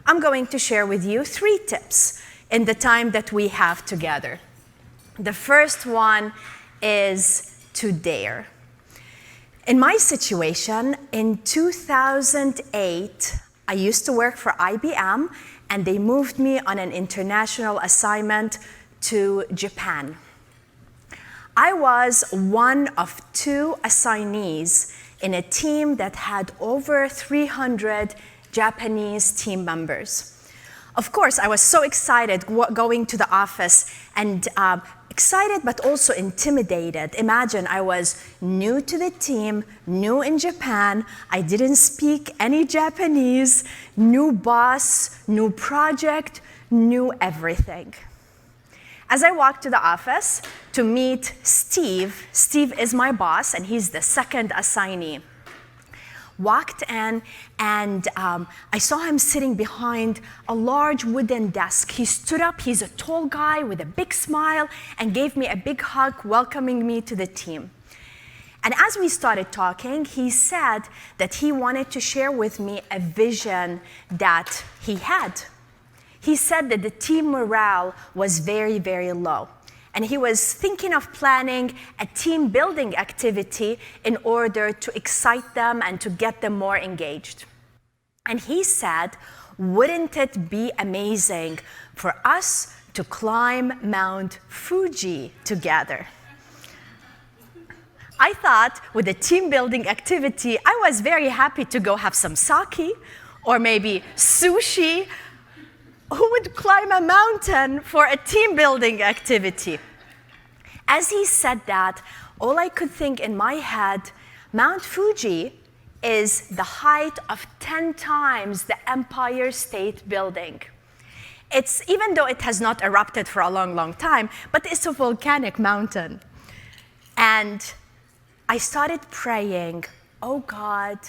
I'm going to share with you 3 tips in the time that we have together. The first one is to dare. In my situation, in 2008, I used to work for IBM, and they moved me on an international assignment to Japan. I was one of 2 assignees in a team that had over 300 Japanese team members. Of course, I was so excited going to the office and excited but also intimidated. Imagine I was new to the team, new in Japan, I didn't speak any Japanese, new boss, new project, new everything. As I walked to the office to meet Steve is my boss and he's the second assignee. Walked in and I saw him sitting behind a large wooden desk. He stood up, he's a tall guy with a big smile and gave me a big hug, welcoming me to the team. And as we started talking, he said that he wanted to share with me a vision that he had. He said that the team morale was very, very low. And he was thinking of planning a team building activity in order to excite them and to get them more engaged. And he said, wouldn't it be amazing for us to climb Mount Fuji together? I thought with a team building activity, I was very happy to go have some sake or maybe sushi. Who would climb a mountain for a team building activity? As he said that, all I could think in my head, Mount Fuji is the height of 10 times the Empire State Building. It's, even though it has not erupted for a long, long time, but it's a volcanic mountain. And I started praying, oh God,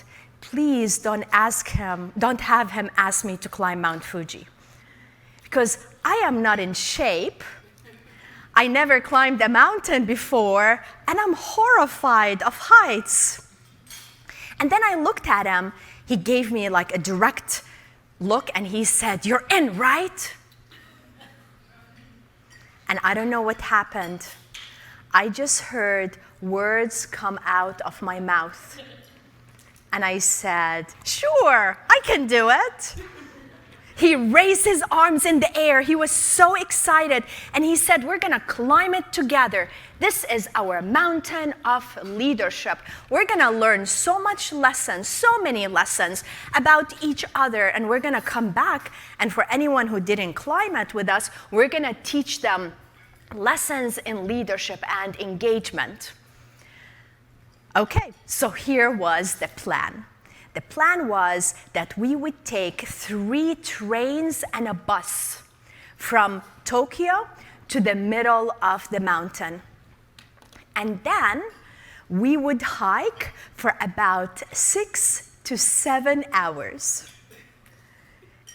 please don't have him ask me to climb Mount Fuji. Because I am not in shape. I never climbed a mountain before, and I'm horrified of heights. And then I looked at him. He gave me like a direct look, and he said, "You're in, right?" And I don't know what happened. I just heard words come out of my mouth. And I said, "Sure, I can do it." He raised his arms in the air. He was so excited. And he said, we're going to climb it together. This is our mountain of leadership. We're going to learn so many lessons about each other. And we're going to come back. And for anyone who didn't climb it with us, we're going to teach them lessons in leadership and engagement. Okay, so here was the plan. The plan was that we would take 3 trains and a bus from Tokyo to the middle of the mountain. And then we would hike for about 6 to 7 hours.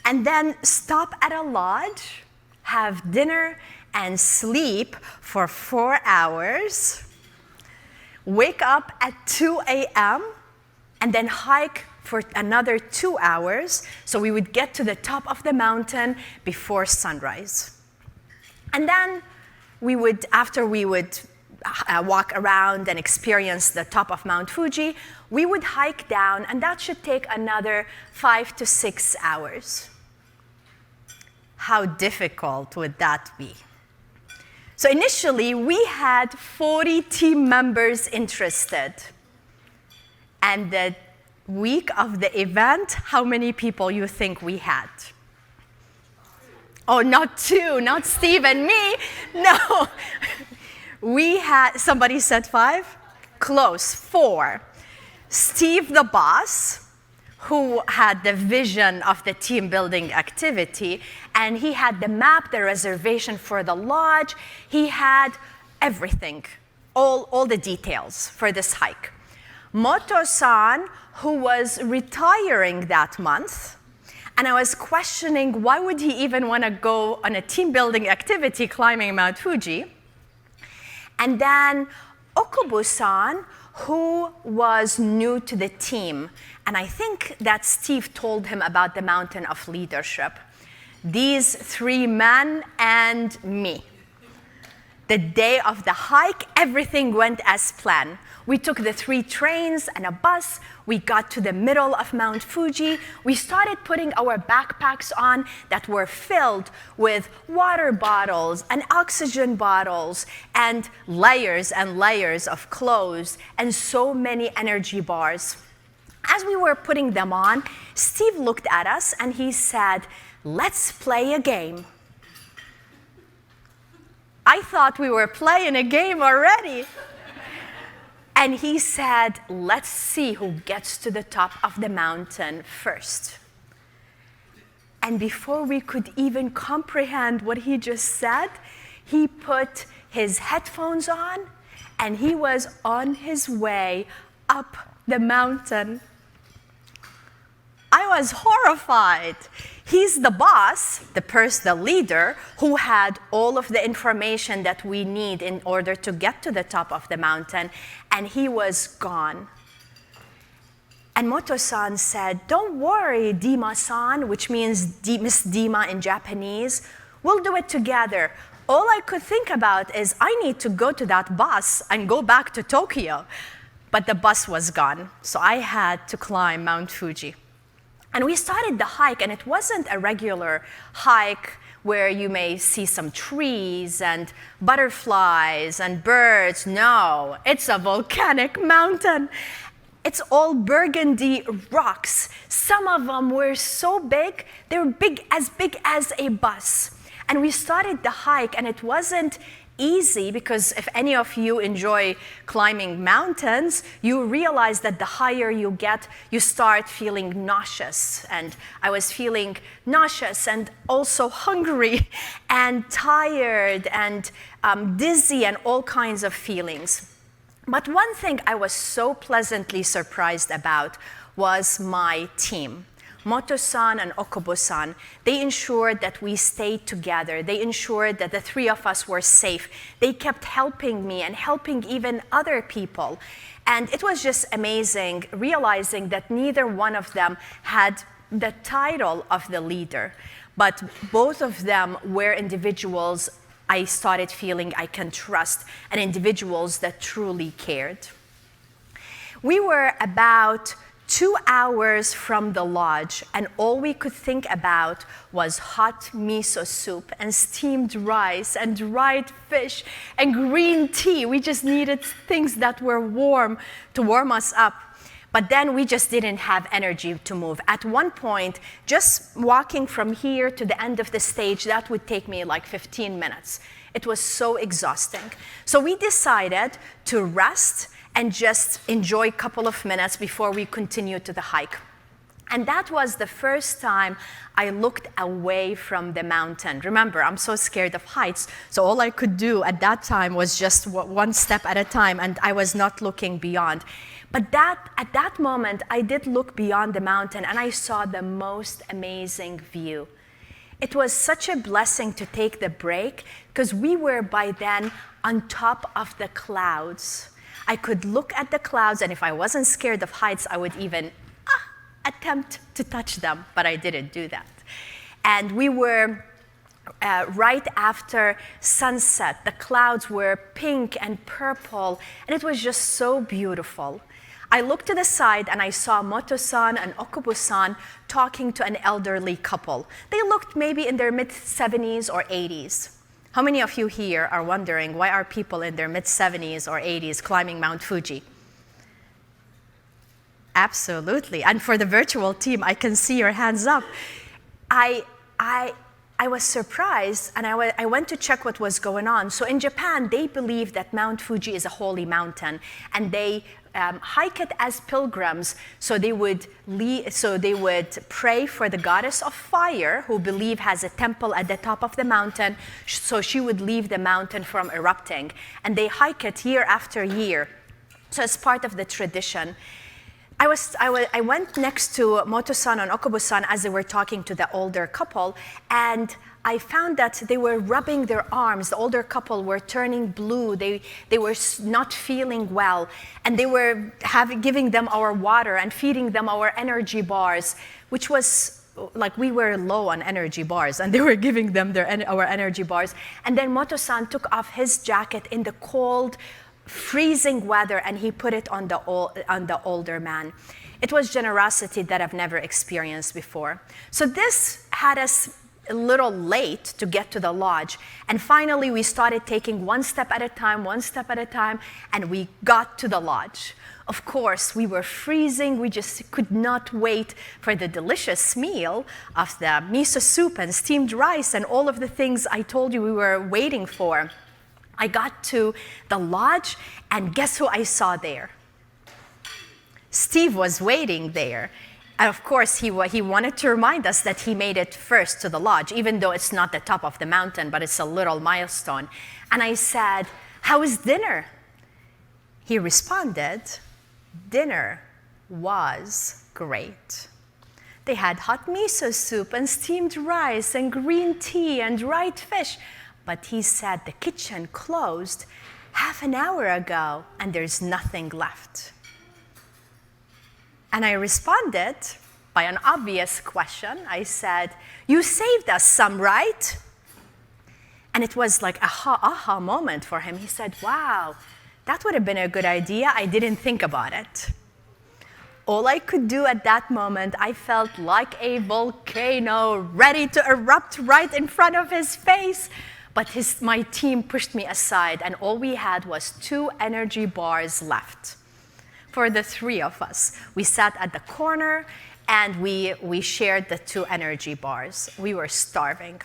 And then stop at a lodge, have dinner, and sleep for 4 hours. Wake up at 2 a.m. and then hike for another 2 hours, so we would get to the top of the mountain before sunrise. And then after we would walk around and experience the top of Mount Fuji, we would hike down, and that should take another 5 to 6 hours. How difficult would that be? So initially, we had 40 team members interested. And the week of the event, how many people you think we had? Oh, not 2, not Steve and me. No. We had, somebody said 5? Close, 4. Steve, the boss, who had the vision of the team building activity, and he had the map, the reservation for the lodge. He had everything, all the details for this hike. Moto-san, who was retiring that month, and I was questioning why would he even want to go on a team building activity climbing Mount Fuji. And then Okubo-san, who was new to the team. And I think that Steve told him about the mountain of leadership. These 3 men and me. The day of the hike, everything went as planned. We took the 3 trains and a bus. We got to the middle of Mount Fuji. We started putting our backpacks on that were filled with water bottles and oxygen bottles and layers of clothes and so many energy bars. As we were putting them on, Steve looked at us and he said, "Let's play a game." I thought we were playing a game already. And he said, "Let's see who gets to the top of the mountain first." And before we could even comprehend what he just said, he put his headphones on and he was on his way up the mountain. I was horrified. He's the boss, the leader, who had all of the information that we need in order to get to the top of the mountain, and he was gone. And Moto-san said, "Don't worry, Dima-san," which means Miss Dima in Japanese. "We'll do it together." All I could think about is I need to go to that bus and go back to Tokyo. But the bus was gone, so I had to climb Mount Fuji. And we started the hike, and it wasn't a regular hike where you may see some trees and butterflies and birds. No, it's a volcanic mountain. It's all burgundy rocks. Some of them were so big, they were big as a bus. And we started the hike, and it wasn't easy because if any of you enjoy climbing mountains, you realize that the higher you get, you start feeling nauseous. And I was feeling nauseous and also hungry and tired and dizzy and all kinds of feelings. But one thing I was so pleasantly surprised about was my team. Moto-san and Okubo-san, they ensured that we stayed together. They ensured that the 3 of us were safe. They kept helping me and helping even other people. And it was just amazing realizing that neither one of them had the title of the leader, but both of them were individuals I started feeling I can trust and individuals that truly cared. We were about 2 hours from the lodge, and all we could think about was hot miso soup and steamed rice and dried fish and green tea. We just needed things that were warm to warm us up. But then we just didn't have energy to move. At one point, just walking from here to the end of the stage, that would take me like 15 minutes. It was so exhausting. So we decided to rest and just enjoy a couple of minutes before we continue to the hike. And that was the first time I looked away from the mountain. Remember, I'm so scared of heights, so all I could do at that time was just one step at a time, and I was not looking beyond. But at that moment, I did look beyond the mountain, and I saw the most amazing view. It was such a blessing to take the break, because we were by then on top of the clouds. I could look at the clouds, and if I wasn't scared of heights, I would even attempt to touch them, but I didn't do that. And we were right after sunset. The clouds were pink and purple, and it was just so beautiful. I looked to the side, and I saw Moto-san and Okubo-san talking to an elderly couple. They looked maybe in their mid-70s or 80s. How many of you here are wondering why are people in their mid-70s or 80s climbing Mount Fuji? Absolutely. And for the virtual team, I can see your hands up. I was surprised, and I went to check what was going on. So in Japan, they believe that Mount Fuji is a holy mountain, and they hike it as pilgrims. So they would pray for the goddess of fire, who believe has a temple at the top of the mountain, so she would leave the mountain from erupting. And they hike it year after year. So it's part of the tradition. I went next to Moto-san and Okubo-san as they were talking to the older couple, and I found that they were rubbing their arms. The older couple were turning blue. They were not feeling well, and they were giving them our water and feeding them our energy bars, which was like we were low on energy bars, and they were giving them our energy bars. And then Moto-san took off his jacket in the cold, freezing weather, and he put it on the older man. It was generosity that I've never experienced before. So this had us a little late to get to the lodge, and finally we started taking one step at a time, and we got to the lodge. Of course, we were freezing. We just could not wait for the delicious meal of the miso soup and steamed rice and all of the things I told you we were waiting for. I got to the lodge, and guess who I saw there? Steve was waiting there. And of course, he wanted to remind us that he made it first to the lodge, even though it's not the top of the mountain, but it's a little milestone. And I said, "How was dinner?" He responded, "Dinner was great. They had hot miso soup and steamed rice and green tea and dried fish. But," he said, "the kitchen closed half an hour ago, and there's nothing left." And I responded by an obvious question. I said, "You saved us some, right?" And it was like a aha moment for him. He said, "Wow, that would have been a good idea. I didn't think about it." All I could do at that moment, I felt like a volcano ready to erupt right in front of his face. But my team pushed me aside, and all we had was 2 energy bars left for the 3 of us. We sat at the corner, and we shared the 2 energy bars. We were starving.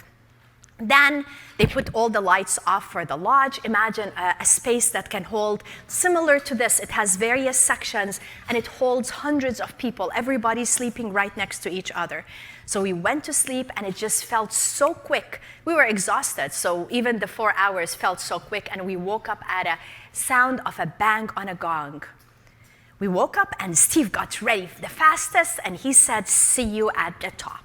Then they put all the lights off for the lodge. Imagine a space that can hold, similar to this. It has various sections, and it holds hundreds of people, everybody sleeping right next to each other. So we went to sleep, and it just felt so quick. We were exhausted, so even the 4 hours felt so quick, and we woke up at a sound of a bang on a gong. We woke up, and Steve got ready the fastest, and he said, "See you at the top."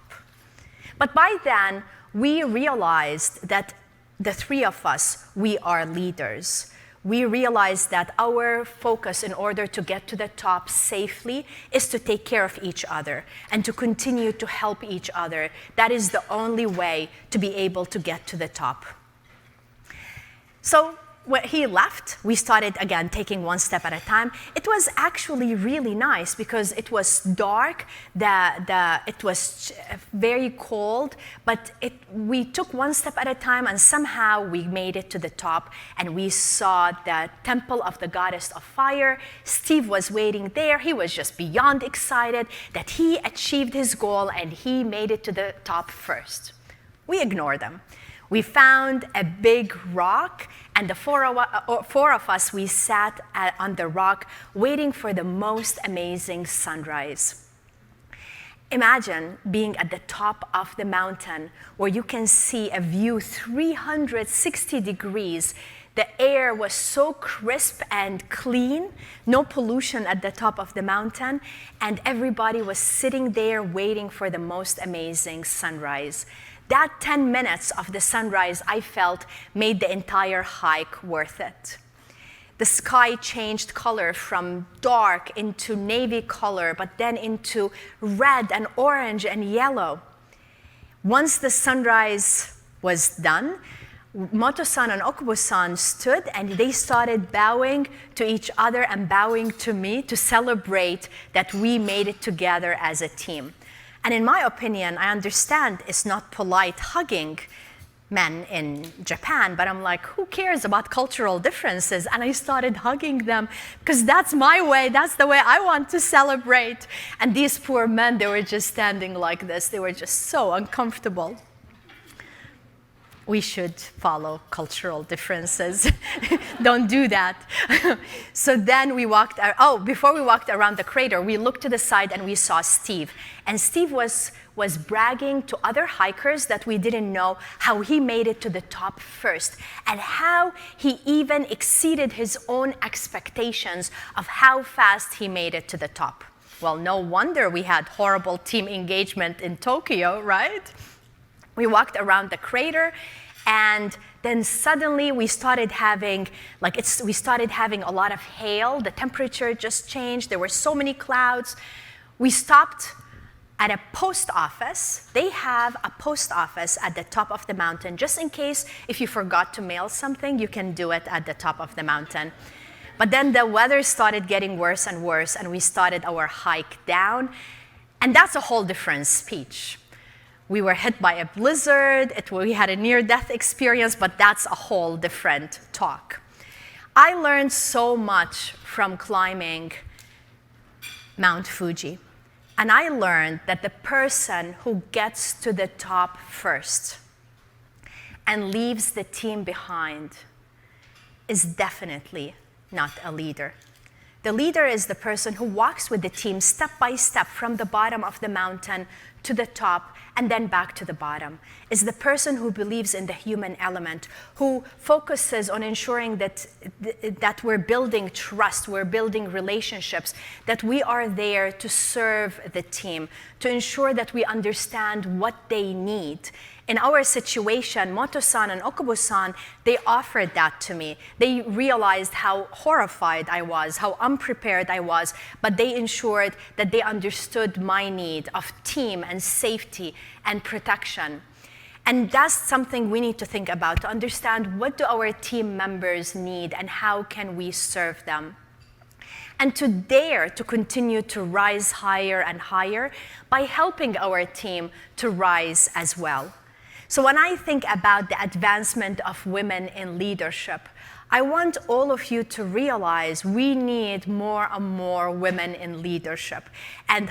But by then, we realized that the 3 of us, we are leaders. We realized that our focus in order to get to the top safely is to take care of each other and to continue to help each other. That is the only way to be able to get to the top. So when he left, we started again taking one step at a time. It was actually really nice because it was dark, it was very cold, but we took one step at a time, and somehow we made it to the top, and we saw the temple of the goddess of fire. Steve was waiting there. He was just beyond excited that he achieved his goal and he made it to the top first. We ignored them. We found a big rock, and the 4 of us, we sat on the rock waiting for the most amazing sunrise. Imagine being at the top of the mountain where you can see a view 360 degrees. The air was so crisp and clean, no pollution at the top of the mountain, and everybody was sitting there waiting for the most amazing sunrise. That 10 minutes of the sunrise, I felt, made the entire hike worth it. The sky changed color from dark into navy color, but then into red and orange and yellow. Once the sunrise was done, Moto-san and Okubo-san stood, and they started bowing to each other and bowing to me to celebrate that we made it together as a team. And in my opinion, I understand it's not polite hugging men in Japan, but I'm like, who cares about cultural differences? And I started hugging them because that's my way, that's the way I want to celebrate. And these poor men, they were just standing like this. They were just so uncomfortable. We should follow cultural differences. Don't do that. So then we walked, before we walked around the crater, we looked to the side and we saw Steve. And Steve was bragging to other hikers that we didn't know how he made it to the top first and how he even exceeded his own expectations of how fast he made it to the top. Well, no wonder we had horrible team engagement in Tokyo, right? We walked around the crater, and then suddenly we started having a lot of hail. The temperature just changed. There were so many clouds. We stopped at a post office. They have a post office at the top of the mountain, just in case if you forgot to mail something, you can do it at the top of the mountain. But then the weather started getting worse and worse, and we started our hike down. And that's a whole different speech. We were hit by a blizzard. We had a near-death experience, but that's a whole different talk. I learned so much from climbing Mount Fuji. And I learned that the person who gets to the top first and leaves the team behind is definitely not a leader. The leader is the person who walks with the team step by step from the bottom of the mountain to the top and then back to the bottom, is the person who believes in the human element, who focuses on ensuring that we're building trust, we're building relationships, that we are there to serve the team, to ensure that we understand what they need. In our situation, Moto-san and Okubo-san, they offered that to me. They realized how horrified I was, how unprepared I was, but they ensured that they understood my need of team and safety and protection. And that's something we need to think about, to understand what do our team members need and how can we serve them. And to dare to continue to rise higher and higher by helping our team to rise as well. So when I think about the advancement of women in leadership, I want all of you to realize we need more and more women in leadership and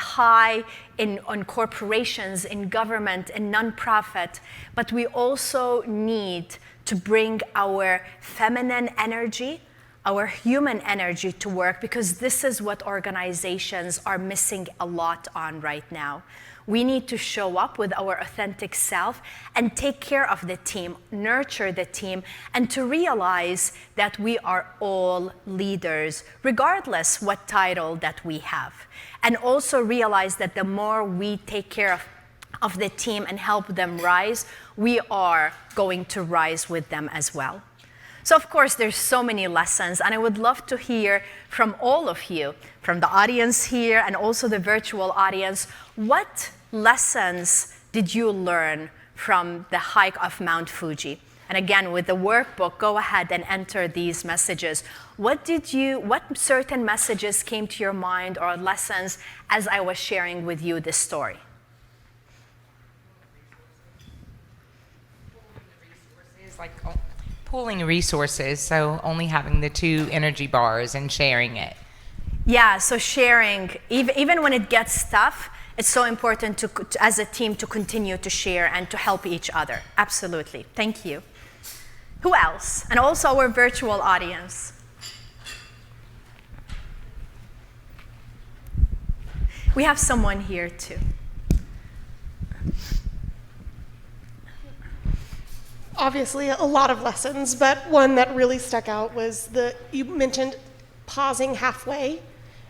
on corporations, in government, in nonprofit, but we also need to bring our feminine energy, our human energy to work, because this is what organizations are missing a lot on right now. We need to show up with our authentic self and take care of the team, nurture the team, and to realize that we are all leaders, regardless what title that we have. And also realize that the more we take care of the team and help them rise, we are going to rise with them as well. So of course, there's so many lessons, and I would love to hear from all of you, from the audience here and also the virtual audience, what lessons did you learn from the hike of Mount Fuji? And again, with the workbook, go ahead and enter these messages. What certain messages came to your mind or lessons as I was sharing with you this story? Pooling resources, so only having the 2 energy bars and sharing it. Yeah, so sharing, even when it gets tough, it's so important to, as a team, to continue to share and to help each other. Absolutely. Thank you. Who else? And also our virtual audience. We have someone here too. Obviously, a lot of lessons, but one that really stuck out was you mentioned pausing halfway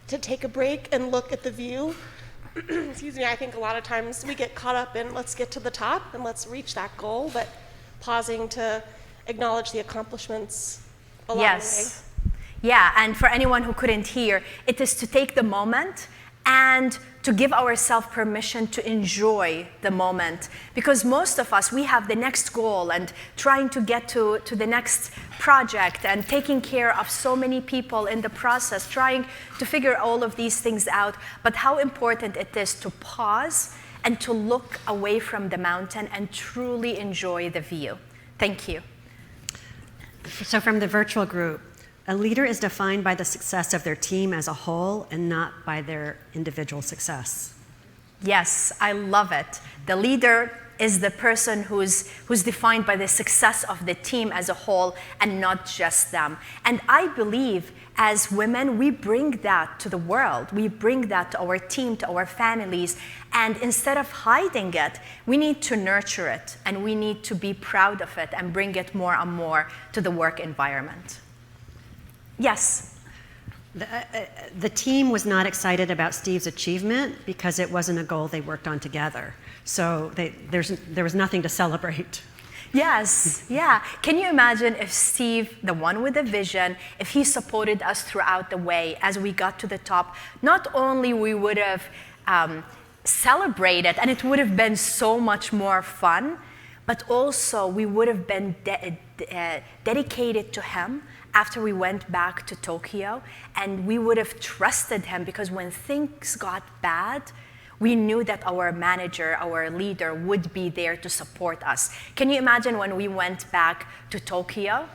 to take a break and look at the view. Excuse me, I think a lot of times we get caught up in let's get to the top and let's reach that goal, but pausing to acknowledge the accomplishments along the way. Yes. Yeah, and for anyone who couldn't hear, it is to take the moment and to give ourselves permission to enjoy the moment. Because most of us, we have the next goal and trying to get to the next project and taking care of so many people in the process, trying to figure all of these things out. But how important it is to pause and to look away from the mountain and truly enjoy the view. Thank you. So from the virtual group, a leader is defined by the success of their team as a whole and not by their individual success. Yes, I love it. The leader is the person who's defined by the success of the team as a whole and not just them. And I believe as women, we bring that to the world. We bring that to our team, to our families. And instead of hiding it, we need to nurture it and we need to be proud of it and bring it more and more to the work environment. Yes. The team was not excited about Steve's achievement because it wasn't a goal they worked on together. So there was nothing to celebrate. Yes, yeah. Can you imagine if Steve, the one with the vision, if he supported us throughout the way as we got to the top, not only we would have celebrated and it would have been so much more fun, but also we would have been dedicated to him after we went back to Tokyo, and we would have trusted him because when things got bad, we knew that our manager, our leader, would be there to support us. Can you imagine when we went back to Tokyo?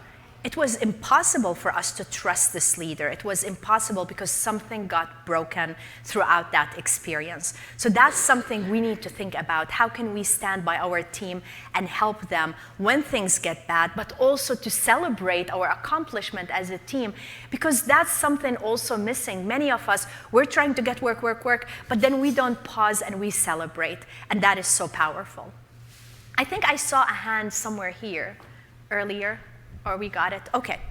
It was impossible for us to trust this leader. It was impossible because something got broken throughout that experience. So that's something we need to think about. How can we stand by our team and help them when things get bad, but also to celebrate our accomplishment as a team? Because that's something also missing. Many of us, we're trying to get work, but then we don't pause and we celebrate. And that is so powerful. I think I saw a hand somewhere here earlier. Or we got it? Okay.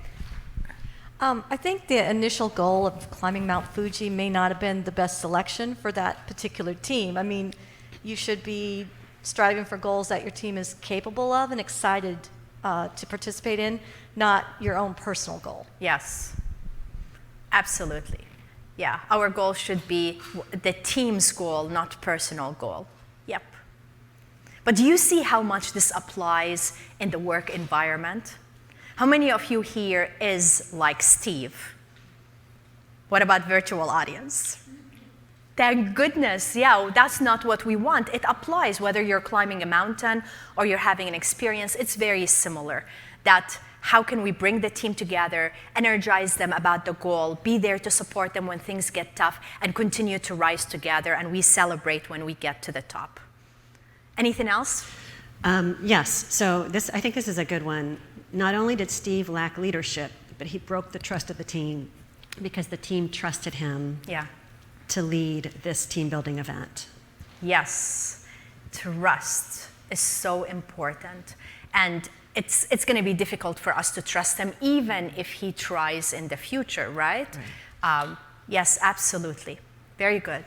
I think the initial goal of climbing Mount Fuji may not have been the best selection for that particular team. I mean, you should be striving for goals that your team is capable of and excited to participate in, not your own personal goal. Yes, absolutely. Yeah, our goal should be the team's goal, not personal goal. Yep. But do you see how much this applies in the work environment? How many of you here is like Steve? What about virtual audience? Thank goodness, yeah, that's not what we want. It applies whether you're climbing a mountain or you're having an experience. It's very similar. That how can we bring the team together, energize them about the goal, be there to support them when things get tough, and continue to rise together, and we celebrate when we get to the top. Anything else? Yes, so I think this is a good one. Not only did Steve lack leadership, but he broke the trust of the team because the team trusted him to lead this team building event. Yes, trust is so important. And it's going to be difficult for us to trust him even if he tries in the future, right? Yes, absolutely. Very good.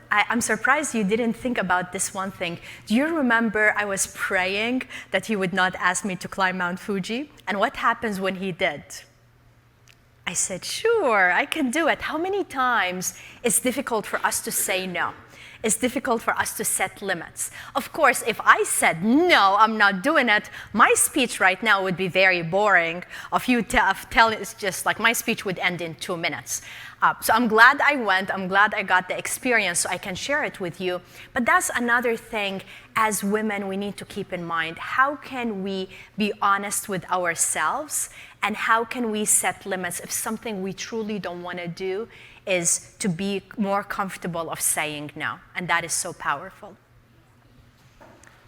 I'm surprised you didn't think about this one thing. Do you remember I was praying that he would not ask me to climb Mount Fuji? And what happens when he did? I said, sure, I can do it. How many times it's difficult for us to say no? It's difficult for us to set limits. Of course, if I said, no, I'm not doing it, my speech right now would be very boring. It's just like my speech would end in 2 minutes. So I'm glad I went. I'm glad I got the experience so I can share it with you. But that's another thing as women we need to keep in mind. How can we be honest with ourselves? And how can we set limits if something we truly don't want to do is to be more comfortable of saying no? And that is so powerful.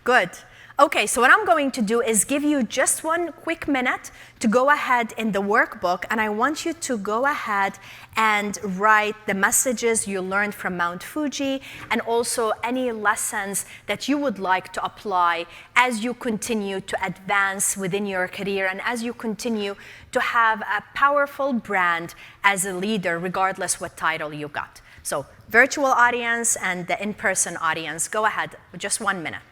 Good. Okay, so what I'm going to do is give you just 1 quick minute to go ahead in the workbook, and I want you to go ahead and write the messages you learned from Mount Fuji and also any lessons that you would like to apply as you continue to advance within your career and as you continue to have a powerful brand as a leader, regardless what title you got. So virtual audience and the in-person audience, go ahead, just 1 minute.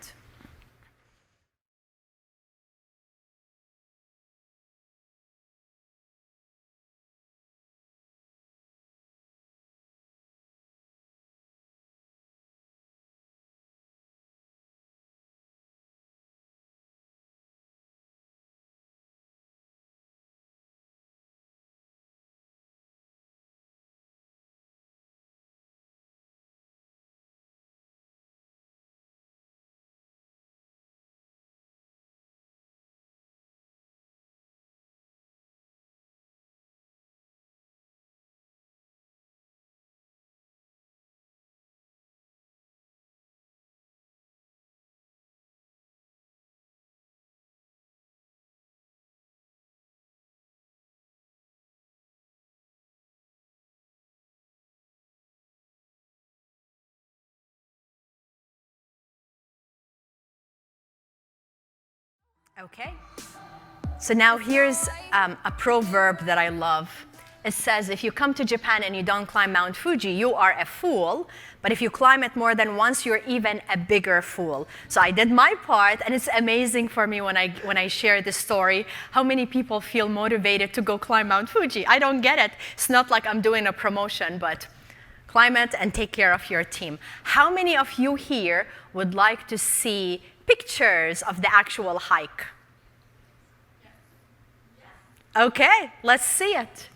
Okay. So now here's a proverb that I love. It says, if you come to Japan and you don't climb Mount Fuji, you are a fool. But if you climb it more than once, you're even a bigger fool. So I did my part, and it's amazing for me when I share this story, how many people feel motivated to go climb Mount Fuji. I don't get it. It's not like I'm doing a promotion, but climb it and take care of your team. How many of you here would like to see pictures of the actual hike? Okay, let's see it.